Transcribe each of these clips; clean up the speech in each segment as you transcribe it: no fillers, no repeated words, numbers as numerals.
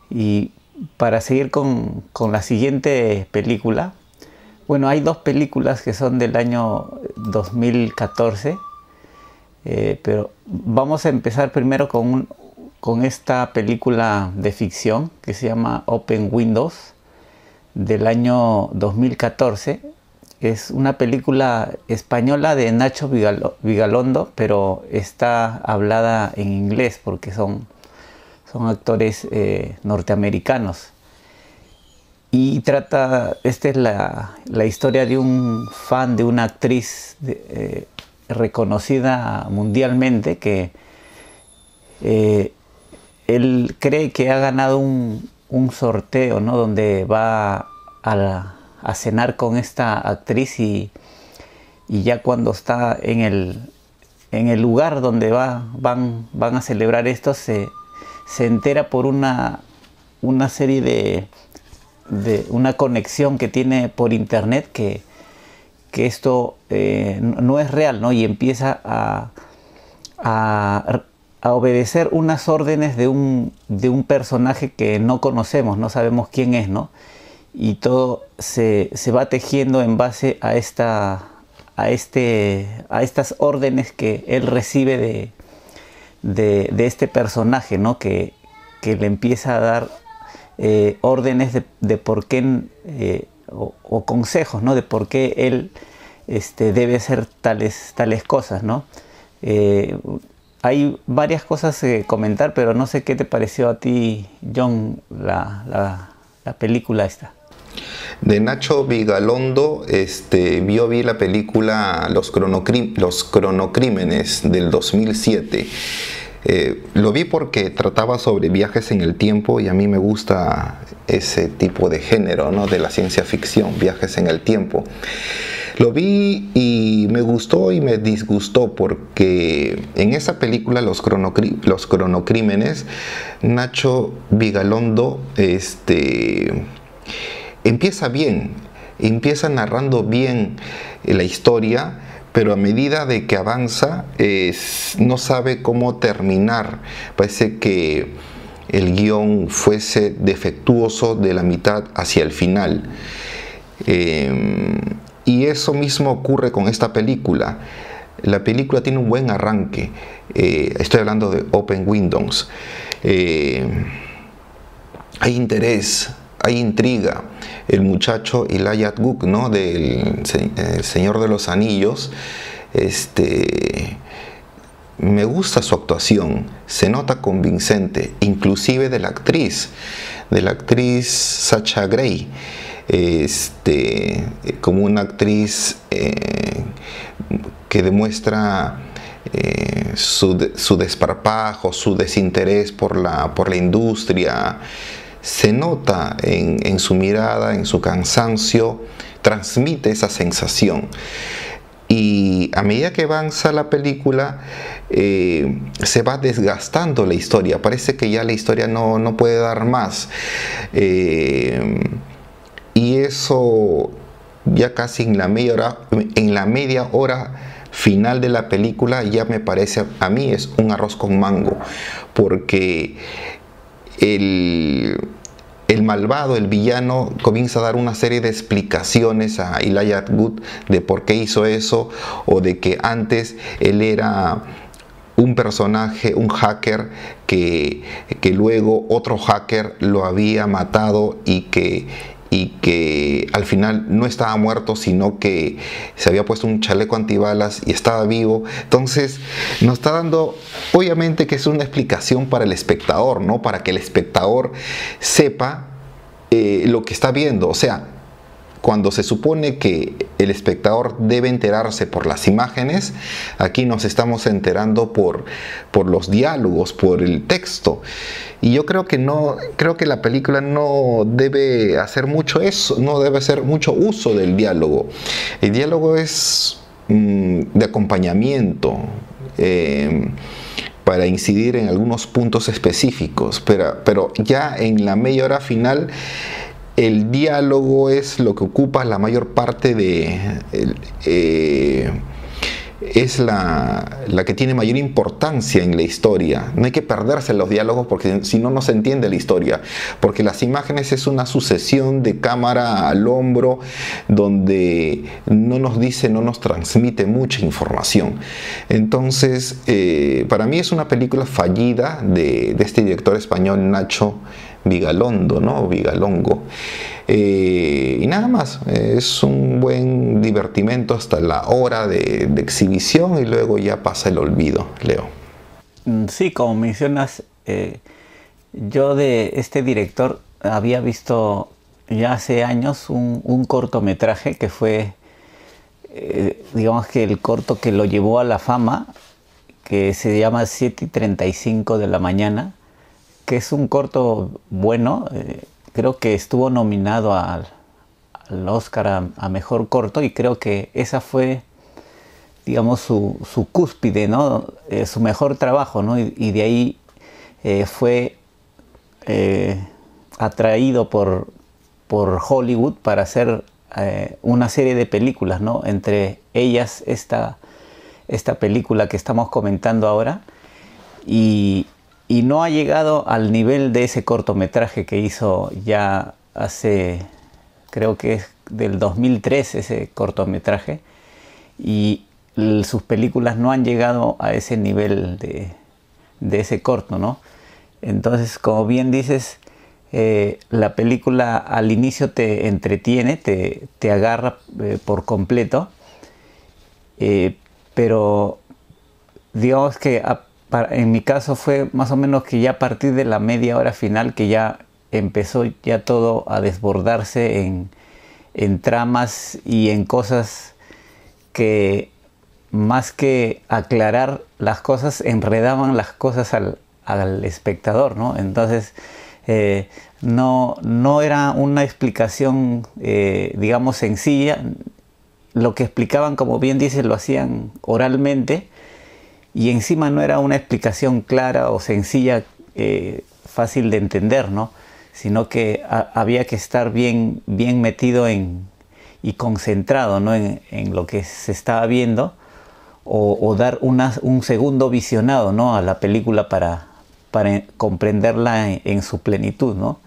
Y para seguir con la siguiente película, bueno, hay dos películas que son del año 2014, pero vamos a empezar primero con esta película de ficción que se llama Open Windows, del año 2014. Es una película española de Nacho Vigalondo, pero está hablada en inglés porque son actores norteamericanos. Y esta es la historia de un fan de una actriz reconocida mundialmente que él cree que ha ganado un sorteo, ¿no? Donde va a cenar con esta actriz y ya cuando está en el lugar donde van a celebrar esto, se entera por una serie de una conexión que tiene por internet que esto no es real, ¿no? Y empieza a obedecer unas órdenes de un personaje que no conocemos, no sabemos quién es, ¿no? Y todo se va tejiendo en base a estas órdenes que él recibe de este personaje, ¿no? Que le empieza a dar órdenes de por qué, o consejos, ¿no? De por qué él debe hacer tales cosas, ¿no? Hay varias cosas que comentar, pero no sé qué te pareció a ti, John, la película esta. De Nacho Vigalondo, vi la película Los Cronocrímenes del 2007. Lo vi porque trataba sobre viajes en el tiempo y a mí me gusta ese tipo de género, ¿no? De la ciencia ficción, viajes en el tiempo. Lo vi y me gustó y me disgustó porque en esa película Los Cronocrímenes, Nacho Vigalondo empieza bien, empieza narrando bien la historia, pero a medida de que avanza no sabe cómo terminar. Parece que el guión fuese defectuoso de la mitad hacia el final. Y eso mismo ocurre con esta película. La película tiene un buen arranque. Estoy hablando de Open Windows. Hay interés, hay intriga. El muchacho Elijah Wood, ¿no? Del Señor de los Anillos, me gusta su actuación, se nota convincente, inclusive de la actriz Sacha Grey, como una actriz que demuestra su desparpajo, su desinterés por la industria. Se nota en su mirada, en su cansancio, transmite esa sensación. Y a medida que avanza la película, se va desgastando la historia. Parece que ya la historia no puede dar más. Y eso ya casi en la media hora final de la película ya me parece, a mí es un arroz con mango. Porque el malvado, el villano, comienza a dar una serie de explicaciones a Elijah Wood de por qué hizo eso, o de que antes él era un personaje, un hacker, que luego otro hacker lo había matado y que al final no estaba muerto, sino que se había puesto un chaleco antibalas y estaba vivo. Entonces nos está dando, obviamente que es una explicación para el espectador, ¿no? Para que el espectador sepa lo que está viendo. O sea, cuando se supone que el espectador debe enterarse por las imágenes, aquí nos estamos enterando por los diálogos, por el texto. Y yo creo que la película no debe hacer mucho eso, no debe hacer mucho uso del diálogo. El diálogo es de acompañamiento, para incidir en algunos puntos específicos, pero ya en la media hora final el diálogo es lo que ocupa la mayor parte es la que tiene mayor importancia en la historia. No hay que perderse en los diálogos porque si no, no se entiende la historia. Porque las imágenes es una sucesión de cámara al hombro donde no nos dice, no nos transmite mucha información. Entonces, para mí es una película fallida de este director español Nacho Vigalondo, ¿no? Vigalongo. Y nada más, es un buen divertimento hasta la hora de exhibición y luego ya pasa el olvido, Leo. Sí, como mencionas, yo de este director había visto ya hace años un cortometraje que fue, digamos que el corto que lo llevó a la fama, que se llama 7:35 de la mañana, que es un corto bueno. Creo que estuvo nominado al Oscar a Mejor Corto y creo que esa fue, digamos, su cúspide, ¿no? Su mejor trabajo, ¿no? Y de ahí fue atraído por Hollywood para hacer una serie de películas, ¿no? Entre ellas esta película que estamos comentando ahora, y no ha llegado al nivel de ese cortometraje que hizo ya hace, creo que es del 2003 ese cortometraje, y sus películas no han llegado a ese nivel de ese corto, ¿no? Entonces, como bien dices, la película al inicio te entretiene, te agarra por completo, pero digamos que en mi caso fue más o menos que ya a partir de la media hora final que ya empezó ya todo a desbordarse en tramas y en cosas que, más que aclarar las cosas, enredaban las cosas al espectador, ¿no? Entonces no era una explicación digamos sencilla. Lo que explicaban, como bien dices, lo hacían oralmente, y encima no era una explicación clara o sencilla, fácil de entender, ¿no? Sino que había que estar bien metido y concentrado, ¿no? en lo que se estaba viendo, o dar un segundo visionado, ¿no? a la película para comprenderla en su plenitud, ¿no?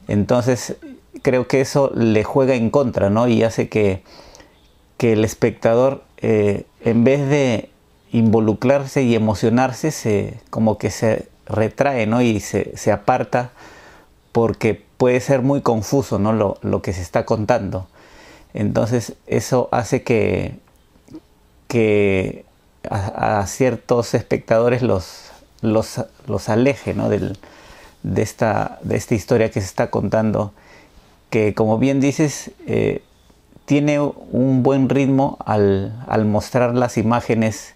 Entonces creo que eso le juega en contra, ¿no? Y hace que el espectador, en vez de involucrarse y emocionarse, como que se retrae, ¿no? Y se aparta, porque puede ser muy confuso, ¿no? lo que se está contando. Entonces eso hace que a ciertos espectadores los aleje, ¿no? de esta historia que se está contando, que, como bien dices, tiene un buen ritmo al mostrar las imágenes,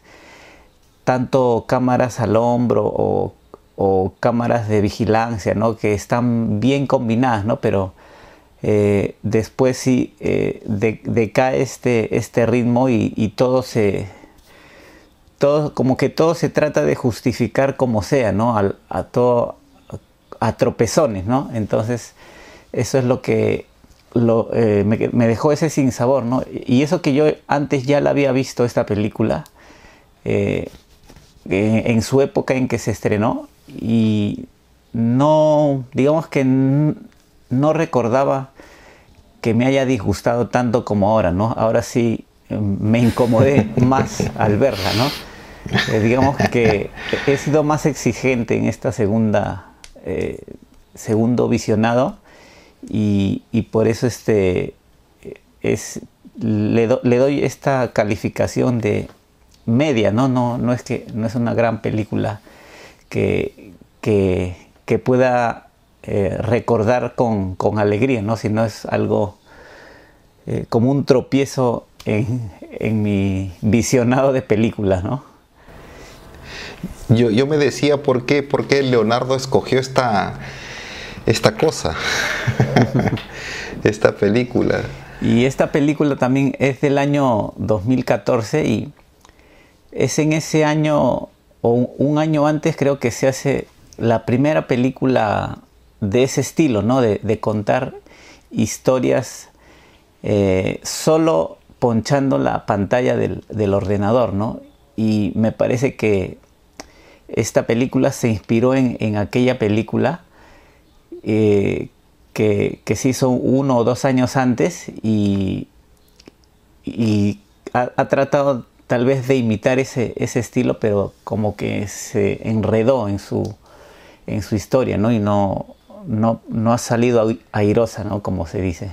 tanto cámaras al hombro o cámaras de vigilancia, ¿no? Que están bien combinadas, ¿no? Pero después sí decae este ritmo, y todo como que todo se trata de justificar como sea, ¿no? A tropezones, ¿no? Entonces eso es lo que me dejó ese sinsabor, ¿no? Y eso que yo antes ya la había visto esta película en su época en que se estrenó, y no, digamos que no recordaba que me haya disgustado tanto como ahora, ¿no? Ahora sí me incomodé más al verla, ¿no? Digamos que he sido más exigente en esta segundo visionado, y por eso le doy esta calificación de media, ¿no? No es una gran película que pueda recordar con alegría, ¿no? Sino es algo como un tropiezo en mi visionado de películas, ¿no? Yo me decía por qué Leonardo escogió esta cosa, esta película. Y esta película también es del año 2014, y es en ese año, o un año antes, creo que se hace la primera película de ese estilo, ¿no? De contar historias solo ponchando la pantalla del ordenador, ¿no? Y me parece que esta película se inspiró en aquella película que se hizo 1 o 2 años antes y ha tratado tal vez de imitar ese estilo, pero como que se enredó en su historia, ¿no? Y no ha salido airosa, ¿no? Como se dice.